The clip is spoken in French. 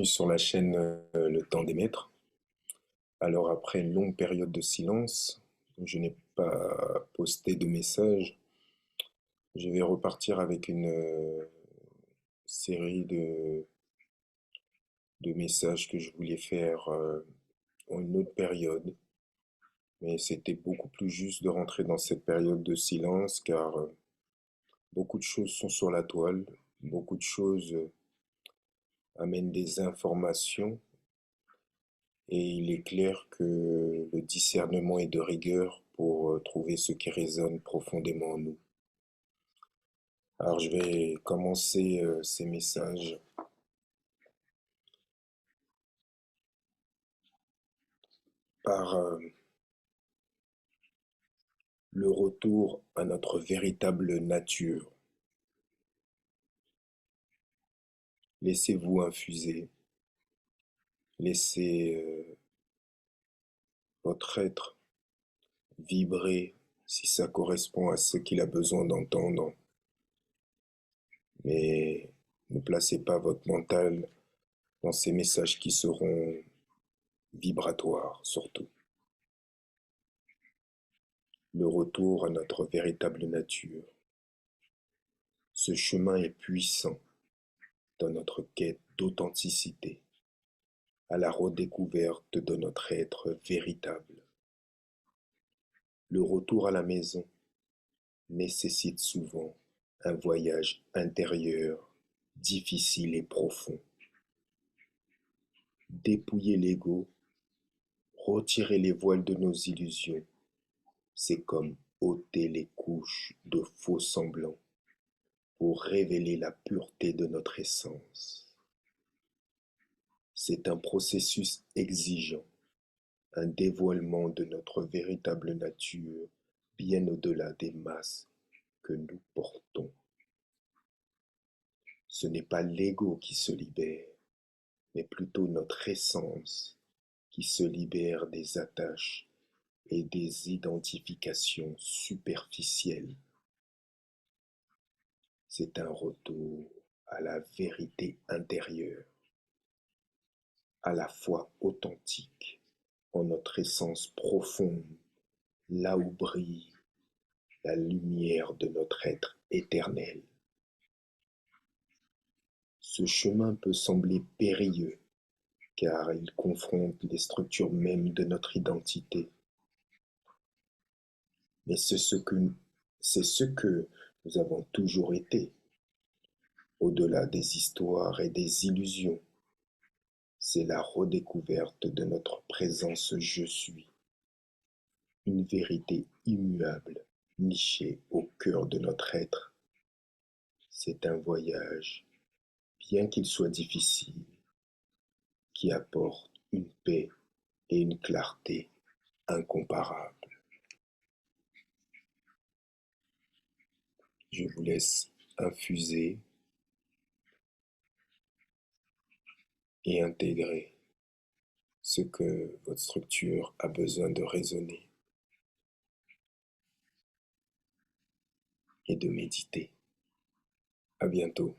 bienvenue sur la chaîne Le Temps des Maîtres. Alors après une longue période de silence, je n'ai pas posté de message. Je vais repartir avec une série de messages que je voulais faire en une autre période. Mais c'était beaucoup plus juste de rentrer dans cette période de silence car beaucoup de choses sont sur la toile, beaucoup de choses amènent des informations. Et il est clair que le discernement est de rigueur pour trouver ce qui résonne profondément en nous. Alors je vais commencer ces messages par le retour à notre véritable nature. Laissez-vous infuser, laissez votre être vibrer si ça correspond à ce qu'il a besoin d'entendre. Mais ne placez pas votre mental dans ces messages qui seront vibratoires surtout. Le retour à notre véritable nature. Ce chemin est puissant dans notre quête d'authenticité, à la redécouverte de notre être véritable. Le retour à la maison nécessite souvent un voyage intérieur difficile et profond. Dépouiller l'ego, retirer les voiles de nos illusions, c'est comme ôter les couches de faux semblants pour révéler la pureté de notre essence. C'est un processus exigeant, un dévoilement de notre véritable nature bien au-delà des masques que nous portons. Ce n'est pas l'ego qui se libère, mais plutôt notre essence qui se libère des attaches et des identifications superficielles. C'est un retour à la vérité intérieure, à la fois authentique, en notre essence profonde, là où brille la lumière de notre être éternel. Ce chemin peut sembler périlleux, car il confronte les structures mêmes de notre identité. Mais c'est ce que nous avons toujours été, au-delà des histoires et des illusions. C'est la redécouverte de notre présence je suis, une vérité immuable, nichée au cœur de notre être. C'est un voyage, bien qu'il soit difficile, qui apporte une paix et une clarté incomparables. Je vous laisse infuser et intégrer ce que votre structure a besoin de raisonner et de méditer. À bientôt.